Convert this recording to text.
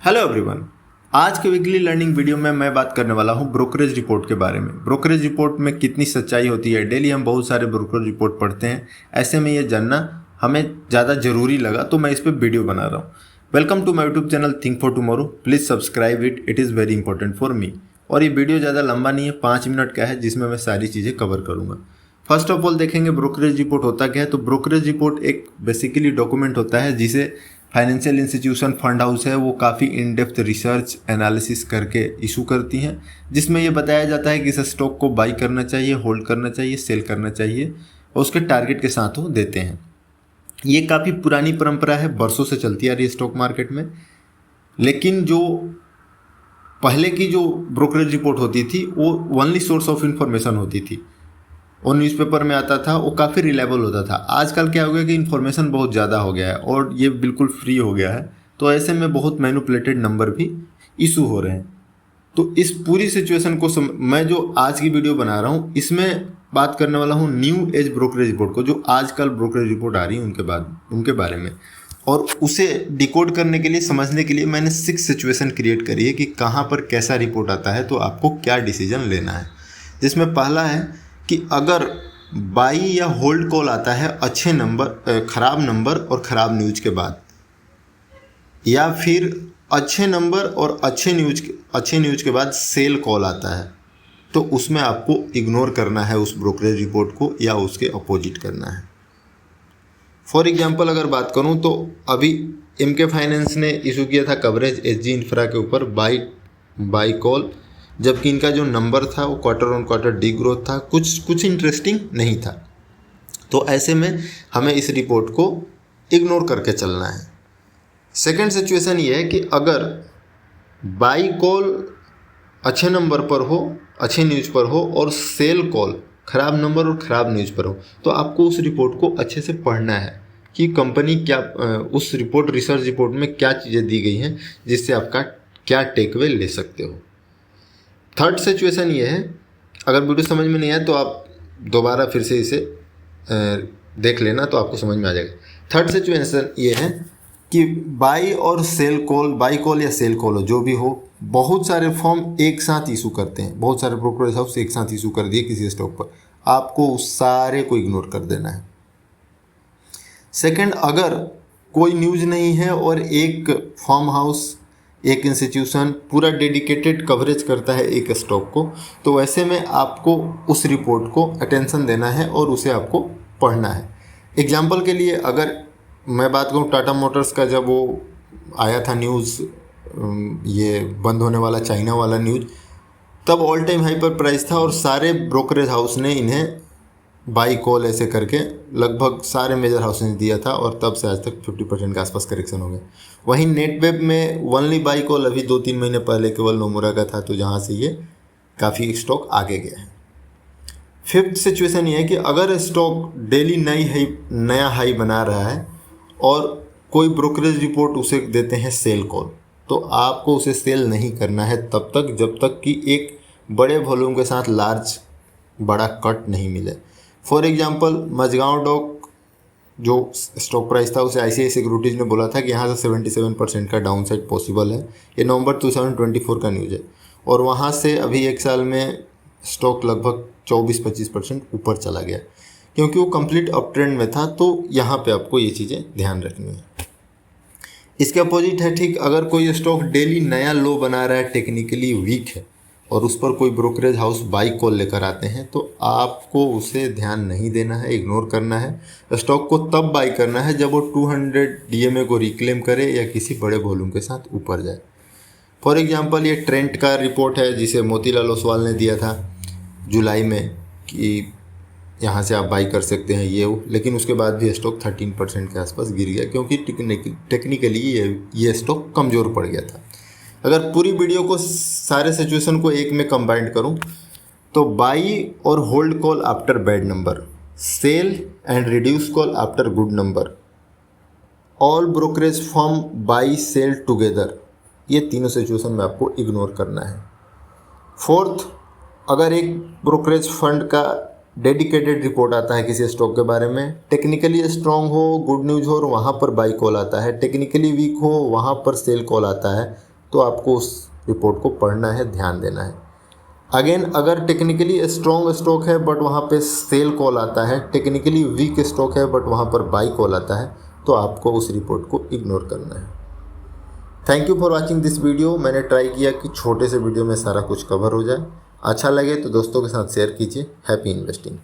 Hello everyone. आज के weekly learning video में मैं बात करने वाला हूं ब्रोकरेज रिपोर्ट के बारे में। ब्रोकरेज रिपोर्ट में कितनी सच्चाई होती है। डेली हम बहुत सारे ब्रोकरेज रिपोर्ट पढ़ते हैं, ऐसे में ये जानना हमें ज़्यादा ज़रूरी लगा तो मैं इस पर वीडियो बना रहा हूँ। Welcome to my YouTube channel think for tomorrow. Please subscribe it is very important for me. और ये वीडियो ज़्यादा लंबा नहीं है, 5 मिनट का है, जिसमें मैं सारी चीज़ें कवर करूँगा। फर्स्ट ऑफ ऑल देखेंगे ब्रोकरेज रिपोर्ट होता क्या है। तो ब्रोकरेज रिपोर्ट एक बेसिकली डॉक्यूमेंट होता है जिसे फाइनेंशियल इंस्टीट्यूशन फंड हाउस है वो काफ़ी इन डेप्थ रिसर्च एनालिसिस करके इशू करती हैं, जिसमें ये बताया जाता है कि इस स्टॉक को बाई करना चाहिए, होल्ड करना चाहिए, सेल करना चाहिए और उसके टारगेट के साथ वो देते हैं। ये काफ़ी पुरानी परंपरा है, बरसों से चलती आ रही है स्टॉक मार्केट में। लेकिन जो पहले की जो ब्रोकरेज रिपोर्ट होती थी वो ओनली सोर्स ऑफ इंफॉर्मेशन होती थी, वो न्यूज़पेपर में आता था, वो काफ़ी रिलायबल होता था। आजकल क्या हो गया कि इन्फॉर्मेशन बहुत ज़्यादा हो गया है और ये बिल्कुल फ्री हो गया है, तो ऐसे में बहुत मैनिपुलेटेड नंबर भी इशू हो रहे हैं। तो इस पूरी सिचुएशन को मैं जो आज की वीडियो बना रहा हूँ इसमें बात करने वाला हूँ न्यू एज ब्रोकरेज रिपोर्ट को, जो आजकल ब्रोकरेज रिपोर्ट आ रही है उनके बारे में। और उसे डिकोड करने के लिए, समझने के लिए मैंने 6 सिचुएशन क्रिएट करी है कि कहाँ पर कैसा रिपोर्ट आता है तो आपको क्या डिसीजन लेना है। जिसमें पहला है कि अगर बाई या होल्ड कॉल आता है अच्छे नंबर, ख़राब नंबर और ख़राब न्यूज के बाद, या फिर अच्छे नंबर और अच्छे न्यूज के बाद सेल कॉल आता है, तो उसमें आपको इग्नोर करना है उस ब्रोकरेज रिपोर्ट को या उसके अपोजिट करना है। फॉर एग्जांपल अगर बात करूं तो अभी एमके फाइनेंस ने इशू किया था कवरेज एसजी इंफ्रा के ऊपर बाई कॉल, जबकि इनका जो नंबर था वो quarter on quarter D growth था, कुछ इंटरेस्टिंग नहीं था। तो ऐसे में हमें इस रिपोर्ट को इग्नोर करके चलना है। सेकंड सिचुएशन ये है कि अगर बाई कॉल अच्छे नंबर पर हो, अच्छे न्यूज़ पर हो, और सेल कॉल ख़राब नंबर और ख़राब न्यूज़ पर हो, तो आपको उस रिपोर्ट को अच्छे से पढ़ना है कि कंपनी क्या, उस रिसर्च रिपोर्ट में क्या चीज़ें दी गई हैं जिससे आपका क्या टेकअवे ले सकते हो। थर्ड सिचुएशन ये है, अगर वीडियो समझ में नहीं आए तो आप दोबारा फिर से इसे देख लेना तो आपको समझ में आ जाएगा। थर्ड सिचुएशन ये है कि बाई कॉल या सेल कॉल हो, जो भी हो, बहुत सारे फॉर्म एक साथ इशू करते हैं, बहुत सारे ब्रोकरेज हाउस एक साथ इशू कर दिए किसी स्टॉक पर, आपको उस सारे को इग्नोर कर देना है। सेकंड, अगर कोई न्यूज़ नहीं है और एक फॉर्म हाउस, एक इंस्टीट्यूशन पूरा डेडिकेटेड कवरेज करता है एक स्टॉक को, तो वैसे में आपको उस रिपोर्ट को अटेंशन देना है और उसे आपको पढ़ना है। एग्जांपल के लिए अगर मैं बात करूं टाटा मोटर्स का, जब वो आया था न्यूज़, ये बंद होने वाला चाइना वाला न्यूज़, तब ऑल टाइम हाई पर प्राइस था और सारे ब्रोकरेज हाउस ने इन्हें बाई कॉल ऐसे करके लगभग सारे मेजर हाउस ने दिया था और तब से आज तक 50% के आसपास करेक्शन हो गया। वहीं नेटवेब में ओनली बाई कॉल अभी 2-3 महीने पहले केवल नोमुरा का था, तो जहाँ से ये काफ़ी स्टॉक आगे गया है। फिफ्थ सिचुएशन ये है कि अगर स्टॉक डेली नया हाई बना रहा है और कोई ब्रोकरेज रिपोर्ट उसे देते हैं सेल कॉल, तो आपको उसे सेल नहीं करना है तब तक जब तक कि एक बड़े वॉल्यूम के साथ बड़ा कट नहीं मिले। फॉर एग्जांपल मझगांव डॉक जो स्टॉक प्राइस था उसे ICICI सिक्योरिटीज़ ने बोला था कि यहाँ से 77% का डाउन साइड पॉसिबल है। ये नवंबर 2024 का न्यूज़ है और वहाँ से अभी एक साल में स्टॉक लगभग 24-25% ऊपर चला गया, क्योंकि वो कंप्लीट अप ट्रेंड में था। तो यहाँ पे आपको ये चीज़ें ध्यान रखनी है। इसके अपोजिट है, ठीक, अगर कोई स्टॉक डेली नया लो बना रहा है, टेक्निकली वीक है, और उस पर कोई ब्रोकरेज हाउस बाई कॉल लेकर आते हैं, तो आपको उसे ध्यान नहीं देना है, इग्नोर करना है। स्टॉक को तब बाई करना है जब वो 200 DMA को रिक्लेम करे या किसी बड़े वॉल्यूम के साथ ऊपर जाए। फॉर एग्जांपल ये ट्रेंट का रिपोर्ट है जिसे मोतीलाल ओसवाल ने दिया था जुलाई में कि यहाँ से आप बाई कर सकते हैं ये वो, लेकिन उसके बाद भी स्टॉक 13% के आसपास गिर गया, क्योंकि टेक्निकली ये स्टॉक कमज़ोर पड़ गया था। अगर पूरी वीडियो को, सारे सिचुएशन को एक में कंबाइंड करूं तो बाई और hold call after bad number, sell and reduce call after good number, all brokerage firm buy sell together, ये तीनों सिचुएशन में आपको इग्नोर करना है। फोर्थ, अगर एक ब्रोकरेज फंड का डेडिकेटेड रिपोर्ट आता है किसी स्टॉक के बारे में, टेक्निकली स्ट्रांग हो, गुड न्यूज़ हो, और वहाँ पर बाई कॉल आता है, टेक्निकली वीक हो, वहाँ पर सेल कॉल आता है, तो आपको उस रिपोर्ट को पढ़ना है, ध्यान देना है। अगेन, अगर टेक्निकली स्ट्रॉन्ग स्टॉक है बट वहाँ पे सेल कॉल आता है, टेक्निकली वीक स्टॉक है बट वहाँ पर बाई कॉल आता है, तो आपको उस रिपोर्ट को इग्नोर करना है। Thank you for watching this video. मैंने ट्राई किया कि छोटे से वीडियो में सारा कुछ कवर हो जाए। अच्छा लगे तो दोस्तों के साथ शेयर कीजिए। Happy investing.